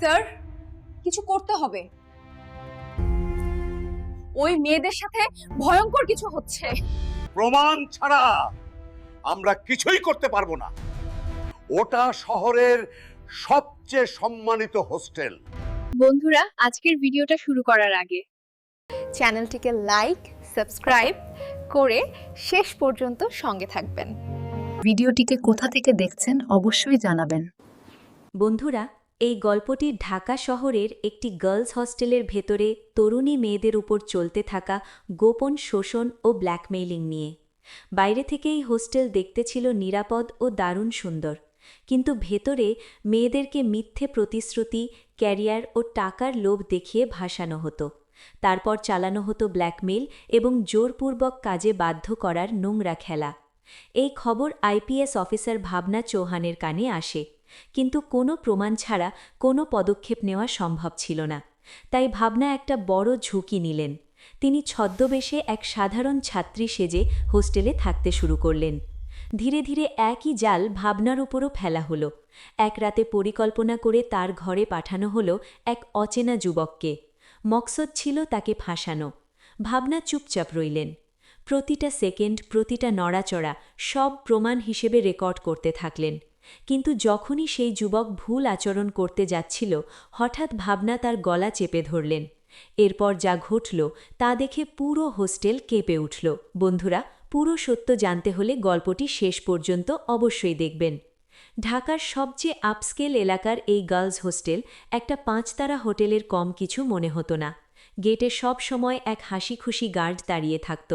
Sir, কিছু করতে হবে। ওই মেয়েদের সাথে ভয়ঙ্কর কিছু হচ্ছে। প্রমাণ ছাড়া আমরা কিছুই করতে পারবো না। ওটা শহরের সবচেয়ে সম্মানিত হোস্টেল। বন্ধুরা, আজকের ভিডিওটা শুরু করার আগে চ্যানেলটিকে লাইক, সাবস্ক্রাইব করে শেষ পর্যন্ত সঙ্গে থাকবেন। ভিডিওটিকে কোথা থেকে দেখছেন অবশ্যই জানাবেন। বন্ধুরা, এই গল্পটি ঢাকা শহরের একটি গার্লস হস্টেলের ভেতরে তরুণী মেয়েদের উপর চলতে থাকা গোপন শোষণ ও ব্ল্যাকমেইলিং নিয়ে। বাইরে থেকে এই হোস্টেল দেখতে ছিল নিরাপদ ও দারুণ সুন্দর, কিন্তু ভেতরে মেয়েদেরকে মিথ্যে প্রতিশ্রুতি, ক্যারিয়ার ও টাকার লোভ দেখিয়ে ভাসানো হতো। তারপর চালানো হতো ব্ল্যাকমেইল এবং জোরপূর্বক কাজে বাধ্য করার নোংরা খেলা। এই খবর আইপিএস অফিসার ভাবনা চৌহানের কানে আসে, কিন্তু কোনো প্রমাণ ছাড়া কোনো পদক্ষেপ নেওয়া সম্ভব ছিল না। তাই ভাবনা একটা বড় ঝুঁকি নিলেন। তিনি ছদ্মবেশে এক সাধারণ ছাত্রী সেজে হোস্টেলে থাকতে শুরু করলেন। ধীরে ধীরে একই জাল ভাবনার উপরও ফেলা হলো। এক রাতে পরিকল্পনা করে তার ঘরে পাঠানো হলো এক অচেনা যুবককে। মকসদ ছিল তাকে ফাঁসানো। ভাবনা চুপচাপ রইলেন। প্রতিটা সেকেন্ড, প্রতিটা নড়াচড়া সব প্রমাণ হিসেবে রেকর্ড করতে থাকলেন। কিন্তু যখনই সেই যুবক ভুল আচরণ করতে যাচ্ছিল, হঠাৎ ভাবনা তার গলা চেপে ধরলেন। এরপর যা ঘটল তা দেখে পুরো হোস্টেল কেঁপে উঠল। বন্ধুরা, পুরো সত্য জানতে হলে গল্পটি শেষ পর্যন্ত অবশ্যই দেখবেন। ঢাকার সবচেয়ে আপস্কেল এলাকার এই গার্লস হোস্টেল একটা 5 তারা হোটেলের কম কিছু মনে হতো না। গেটে সব সময় এক হাসি খুশি গার্ড দাঁড়িয়ে থাকত।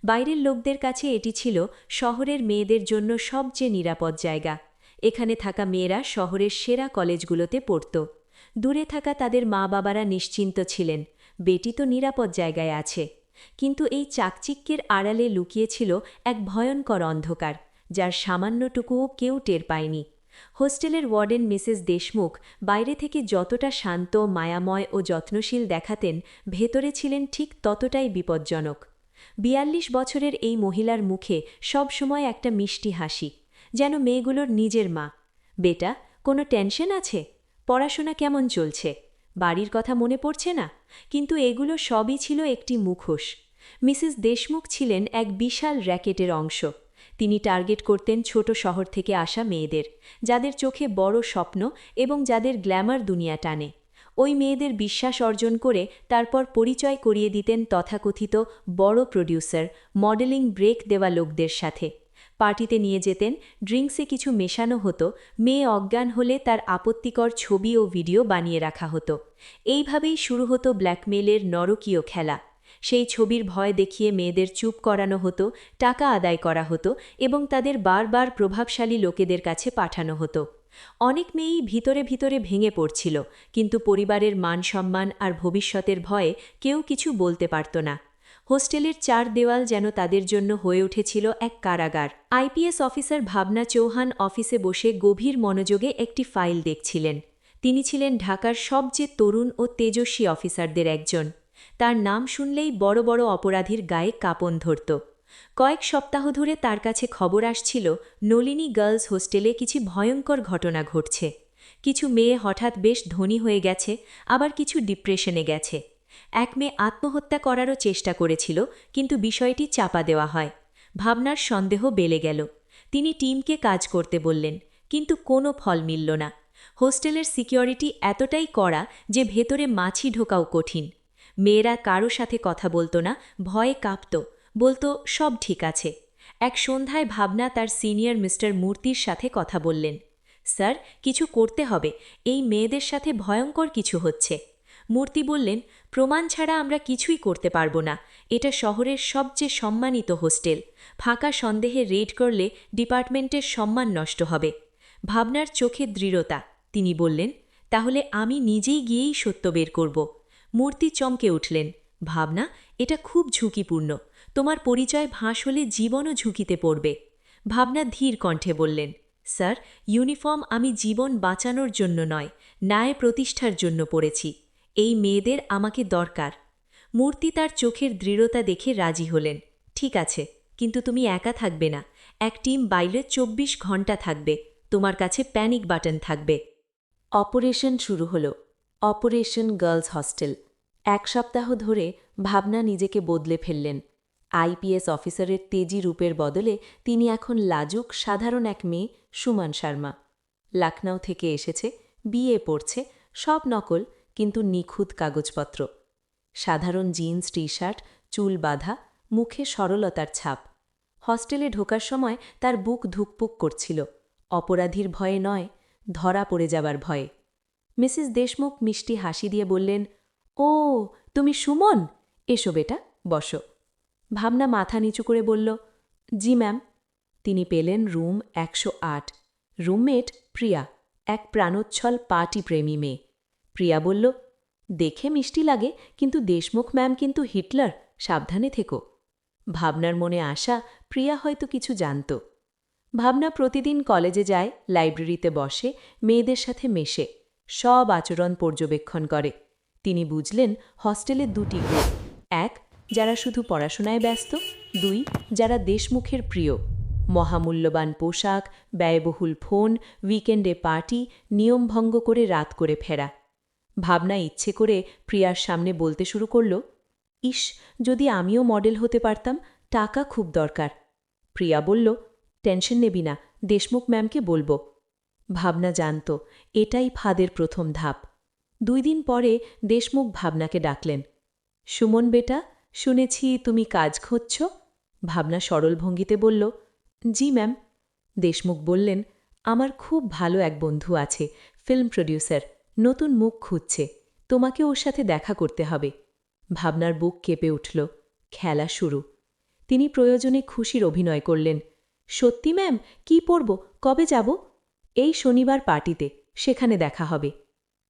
বাইরের লোকদের কাছে এটি ছিল শহরের মেয়েদের জন্য সবচেয়ে নিরাপদ জায়গা। এখানে থাকা মেয়েরা শহরের সেরা কলেজগুলোতে পড়ত। দূরে থাকা তাদের মা বাবারা নিশ্চিন্ত ছিলেন, বেটি তো নিরাপদ জায়গায় আছে। কিন্তু এই চাকচিক্যের আড়ালে লুকিয়েছিল এক ভয়ঙ্কর অন্ধকার, যার সামান্যটুকুও কেউ টের পায়নি। হোস্টেলের ওয়ার্ডেন মিসেস দেশমুখ বাইরে থেকে যতটা শান্ত, মায়াময় ও যত্নশীল দেখাতেন, ভেতরে ছিলেন ঠিক ততটাই বিপজ্জনক। 42 বছরের এই মহিলার মুখে সবসময় একটা মিষ্টি হাসি, যেন মেয়েগুলোর নিজের মা। বেটা, কোনো টেনশন আছে? পড়াশোনা কেমন চলছে? বাড়ির কথা মনে পড়ছে না? কিন্তু এগুলো সবই ছিল একটি মুখোশ। মিসেস দেশমুখ ছিলেন এক বিশাল র্যাকেটের অংশ। তিনি টার্গেট করতেন ছোট শহর থেকে আসা মেয়েদের, যাদের চোখে বড় স্বপ্ন এবং যাদের গ্ল্যামার দুনিয়া টানে। ওই মেয়েদের বিশ্বাস অর্জন করে তারপর পরিচয় করিয়ে দিতেন তথাকথিত বড় প্রডিউসার, মডেলিং ব্রেক দেওয়া লোকদের সাথে। পার্টিতে নিয়ে যেতেন, ড্রিঙ্কসে কিছু মেশানো হতো, মেয়ে অজ্ঞান হলে তার আপত্তিকর ছবি ও ভিডিও বানিয়ে রাখা হতো। এইভাবেই শুরু হতো ব্ল্যাকমেইলের নরকীয় খেলা। সেই ছবির ভয় দেখিয়ে মেয়েদের চুপ করানো হতো, টাকা আদায় করা হতো এবং তাদের বারবার প্রভাবশালী লোকেদের কাছে পাঠানো হতো। অনেক মেয়েই ভিতরে ভিতরে ভেঙে পড়ছিল, কিন্তু পরিবারের মান সম্মান আর ভবিষ্যতের ভয়ে কেউ কিছু বলতে পারত না। হোস্টেলের 4 দেওয়াল যেন তাদের জন্য হয়ে উঠেছিল এক কারাগার। আইপিএস অফিসার ভাবনা চৌহান অফিসে বসে গভীর মনোযোগে একটি ফাইল দেখছিলেন। তিনি ছিলেন ঢাকার সবচেয়ে তরুণ ও তেজস্বী অফিসারদের একজন। তার নাম শুনলেই বড় বড় অপরাধীর গায়ে কাঁপন ধরত। কয়েক সপ্তাহ ধরে তার কাছে খবর আসছিল নলিনী গার্লস হোস্টেলে কিছু ভয়ঙ্কর ঘটনা ঘটছে। কিছু মেয়ে হঠাৎ বেশ ধনী হয়ে গেছে, আবার কিছু ডিপ্রেশনে গেছে। এক মেয়ে আত্মহত্যা করারও চেষ্টা করেছিল, কিন্তু বিষয়টি চাপা দেওয়া হয়। ভাবনার সন্দেহ বেড়ে গেল। তিনি টিমকে কাজ করতে বললেন, কিন্তু কোনো ফল মিলল না। হোস্টেলের সিকিউরিটি এতটাই কড়া যে ভেতরে মাছি ঢোকাও কঠিন। মেয়েরা কারো সাথে কথা বলতো না, ভয়ে কাঁপত, বলতো সব ঠিক আছে। এক সন্ধ্যায় ভাবনা তার সিনিয়র মিস্টার মূর্তির সাথে কথা বললেন। স্যার, কিছু করতে হবে, এই মেয়েদের সাথে ভয়ঙ্কর কিছু হচ্ছে। মূর্তি বললেন, প্রমাণ ছাড়া আমরা কিছুই করতে পারবো না। এটা শহরের সবচেয়ে সম্মানিত হোস্টেল। ফাঁকা সন্দেহে রেড করলে ডিপার্টমেন্টের সম্মান নষ্ট হবে। ভাবনার চোখে দৃঢ়তা। তিনি বললেন, তাহলে আমি নিজেই গিয়েই সত্য বের করব। মূর্তি চমকে উঠলেন। ভাবনা, এটা খুব ঝুঁকিপূর্ণ। তোমার পরিচয় ফাঁস হলে জীবনও ঝুঁকিতে পড়বে। ভাবনা ধীর কণ্ঠে বললেন, স্যার, ইউনিফর্ম আমি জীবন বাঁচানোর জন্য নয়, ন্যায় প্রতিষ্ঠার জন্য পড়েছি। এই মেয়েদের আমাকে দরকার। মূর্তি তার চোখের দৃঢ়তা দেখে রাজি হলেন। ঠিক আছে, কিন্তু তুমি একা থাকবে না। এক টিম বাইরে 24 ঘন্টা থাকবে। তোমার কাছে প্যানিক বাটন থাকবে। অপারেশন শুরু হলো। Operation girls hostel. 1 সপ্তাহ ধরে ভাবনা নিজেকে বদলে ফেললেন। আইপিএস অফিসারের তেজি রূপের বদলে তিনি এখন লাজুক সাধারণ এক মেয়ে সুমন শর্মা। লখনৌ থেকে এসেছে, বিএ পড়ছে, সব নকল কিন্তু নিখুঁত কাগজপত্র। সাধারণ জিন্স টি শার্ট, চুল বাঁধা, মুখে সরলতার ছাপ। হস্টেলে ঢোকার সময় তার বুক ধুকপুক করছিল, অপরাধীর ভয়ে নয়, ধরা পড়ে যাবার ভয়ে। মিসেস দেশমুখ মিষ্টি হাসি দিয়ে বললেন, ও তুমি সুমন, এসো বেটা, বসো। ভাবনা মাথা নিচু করে বলল, জি ম্যাম। তিনি পেলেন রুম 108। রুমমেট প্রিয়া, এক প্রাণোচ্ছল পার্টি প্রেমী মেয়ে। প্রিয়া বলল, দেখে মিষ্টি লাগে কিন্তু দেশমুখ ম্যাম কিন্তু হিটলার, সাবধানে থেকো। ভাবনার মনে আশা প্রিয়া হয়তো কিছু জানত। ভাবনা প্রতিদিন কলেজে যায়, লাইব্রেরিতে বসে, মেয়েদের সাথে মেশে, সব আচরণ পর্যবেক্ষণ করে। তিনি বুঝলেন হস্টেলে দুটি গ্রুপ, 1 যারা শুধু পড়াশোনায় ব্যস্ত, 2 যারা দেশমুখের প্রিয়। মহামূল্যবান পোশাক, ব্যয়বহুল ফোন, উইকেন্ডে পার্টি, নিয়মভঙ্গ করে রাত করে ফেরা। ভাবনা ইচ্ছে করে প্রিয়ার সামনে বলতে শুরু করল, ইস যদি আমিও মডেল হতে পারতাম, টাকা খুব দরকার। প্রিয়া বলল, টেনশন নেবি না, দেশমুখ ম্যামকে বলবো। ভাবনা জানত এটাই ফাঁদের প্রথম ধাপ। 2 দিন পরে দেশমুখ ভাবনাকে ডাকলেন। সুমন বেটা, শুনেছি তুমি কাজ খুঁজছ? ভাবনা সরল ভঙ্গিতে বলল, জি ম্যাম। দেশমুখ বললেন, আমার খুব ভালো এক বন্ধু আছে, ফিল্ম প্রডিউসার, নতুন মুখ খুঁজছে, তোমাকে ওর সাথে দেখা করতে হবে। ভাবনার বুক কেঁপে উঠল। খেলা শুরু। তিনি প্রয়োজনে খুশির অভিনয় করলেন, সত্যি ম্যাম, কি পরব, কবে যাব? এই শনিবার পার্টিতে, সেখানে দেখা হবে।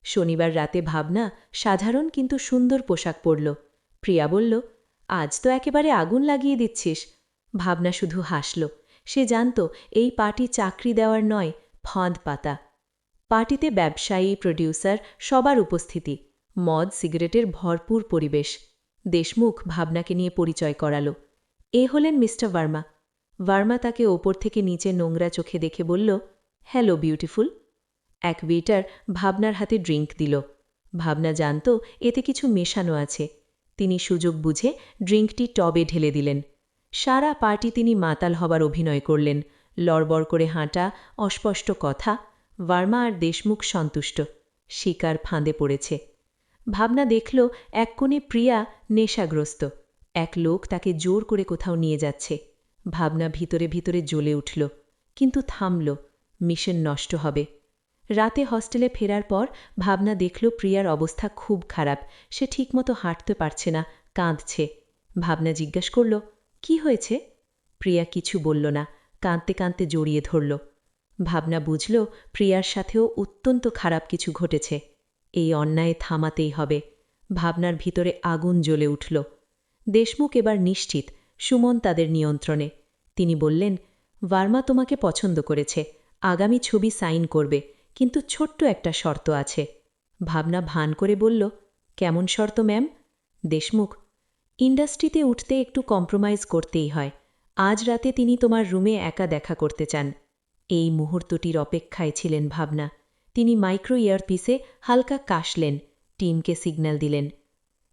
শনিবার রাতে ভাবনা সাধারণ কিন্তু সুন্দর পোশাক পরল। প্রিয়া বলল, আজ তো একেবারে আগুন লাগিয়ে দিচ্ছিস। ভাবনা শুধু হাসল। সে জানত এই পার্টি চাকরি দেওয়ার নয়, ফাঁদ পাতা। পার্টিতে ব্যবসায়ী, প্রডিউসার সবার উপস্থিতি, মদ সিগারেটের ভরপুর পরিবেশ। দেশমুখ ভাবনাকে নিয়ে পরিচয় করাল। এ হলেন মিস্টার ভার্মা। ভার্মা তাকে ওপর থেকে নিচে নোংরা চোখে দেখে বলল, হ্যালো বিউটিফুল। এক ওয়েটার ভাবনার হাতে ড্রিঙ্ক দিল। ভাবনা জানত এতে কিছু মেশানো আছে। তিনি সুযোগ বুঝে ড্রিঙ্কটি টবে ঢেলে দিলেন। সারা পার্টি তিনি মাতাল হবার অভিনয় করলেন, লড়বড় করে হাঁটা, অস্পষ্ট কথা। ভার্মা আর দেশমুখ সন্তুষ্ট, শিকার ফাঁদে পড়েছে। ভাবনা দেখল এক কোণে প্রিয়া নেশাগ্রস্ত, এক লোক তাকে জোর করে কোথাও নিয়ে যাচ্ছে। ভাবনা ভিতরে ভিতরে জ্বলে উঠল, কিন্তু থামল, মিশন নষ্ট হবে। রাতে হস্টেলে ফেরার পর ভাবনা দেখল প্রিয়ার অবস্থা খুব খারাপ, সে ঠিকমতো হাঁটতে পারছে না, কাঁদছে। ভাবনা জিজ্ঞাসা করল, কি হয়েছে? প্রিয়া কিছু বলল না, কাঁদতে কাঁদতে জড়িয়ে ধরল। ভাবনা বুঝল প্রিয়ার সাথেও অত্যন্ত খারাপ কিছু ঘটেছে। এই অন্যায় থামাতেই হবে। ভাবনার ভিতরে আগুন জ্বলে উঠল। দেশমুখ এবার নিশ্চিত সুমন তাদের নিয়ন্ত্রণে। তিনি বললেন, ভার্মা তোমাকে পছন্দ করেছে, আগামী ছবি সাইন করবে, কিন্তু ছোট্ট একটা শর্ত আছে। ভাবনা ভান করে বলল, কেমন শর্ত ম্যাম? দেশমুখ, ইন্ডাস্ট্রিতে উঠতে একটু কম্প্রোমাইজ করতেই হয়। আজ রাতে তিনি তোমার রুমে একা দেখা করতে চান। এই মুহূর্তটির অপেক্ষায় ছিলেন ভাবনা। তিনি মাইক্রো ইয়ারপিসে হালকা কাশলেন, টিমকে সিগন্যাল দিলেন।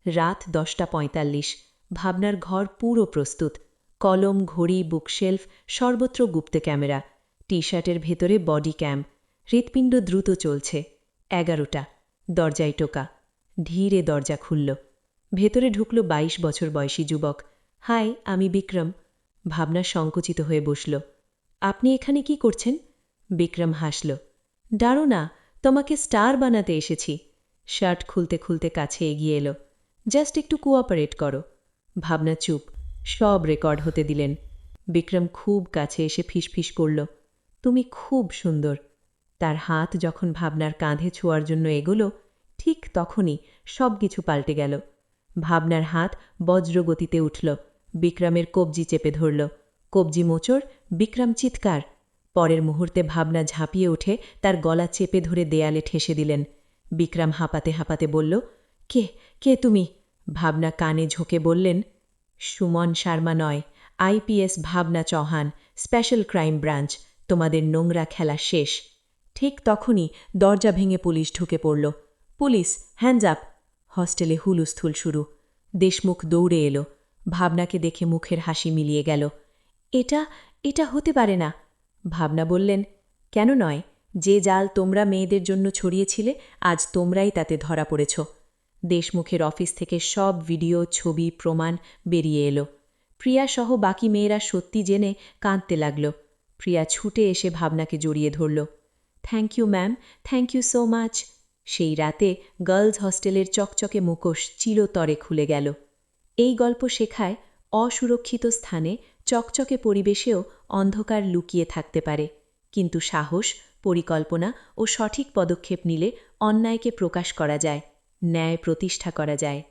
রাত 10:45। ভাবনার ঘর পুরো প্রস্তুত। কলম, ঘড়ি, বুকশেলফ, সর্বত্র গুপ্ত ক্যামেরা, টি শার্টের ভেতরে বডি ক্যাম। হৃৎপিণ্ড দ্রুত চলছে। 11টা। দরজায় টোকা। ধীরে দরজা খুলল। ভেতরে ঢুকল 22 বছর বয়সী যুবক। হাই, আমি বিক্রম। ভাবনা সংকুচিত হয়ে বসল। আপনি এখানে কি করছেন? বিক্রম হাসল। ডারো না, তোমাকে স্টার বানাতে এসেছি। শার্ট খুলতে খুলতে কাছে এগিয়ে এলো। জাস্ট একটু কোঅপারেট করো। ভাবনা চুপ, সব রেকর্ড হতে দিলেন। বিক্রম খুব কাছে এসে ফিসফিস করল, তুমি খুব সুন্দর। তার হাত যখন ভাবনার কাঁধে ছোঁয়ার জন্য এগোলো, ঠিক তখনই সব কিছু পাল্টে গেল। ভাবনার হাত বজ্রগতিতে উঠল, বিক্রমের কবজি চেপে ধরল। কবজি মোচড়, বিক্রম চিৎকার। পরের মুহূর্তে ভাবনা ঝাঁপিয়ে উঠে তার গলা চেপে ধরে দেয়ালে ঠেসে দিলেন। বিক্রম হাঁপাতে হাঁপাতে বলল, কে কে তুমি? ভাবনা কানে ঝোঁকে বললেন, সুমন শর্মা নয়, আইপিএস ভাবনা চৌহান, স্পেশাল ক্রাইম ব্রাঞ্চ। তোমাদের নোংরা খেলা শেষ। ঠিক তখনই দরজা ভেঙে পুলিশ ঢুকে পড়ল। Police, hands up! হস্টেলে হুলুস্থুল শুরু। দেশমুখ দৌড়ে এলো। ভাবনাকে দেখে মুখের হাসি মিলিয়ে গেল। এটা হতে পারে না। ভাবনা বললেন, কেন নয়? যে জাল তোমরা মেয়েদের জন্য ছড়িয়েছিলে, আজ তোমরাই তাতে ধরা পড়েছ। দেশমুখের অফিস থেকে সব ভিডিও, ছবি, প্রমাণ বেরিয়ে এলো। প্রিয়া সহ বাকি মেয়েরা সত্যি জেনে কাঁদতে লাগল। প্রিয়া ছুটে এসে ভাবনাকে জড়িয়ে ধরল। Thank you ma'am, thank you so much. সেই রাতে গার্লস হস্টেলের চকচকে মুখোশ চিরতরে খুলে গেল। এই গল্প শেখায়, অসুরক্ষিত স্থানে, চকচকে পরিবেশেও অন্ধকার লুকিয়ে থাকতে পারে, কিন্তু সাহস, পরিকল্পনা ও সঠিক পদক্ষেপ নিলে অন্যায়কে প্রকাশ করা যায়, ন্যায় প্রতিষ্ঠা করা যায়।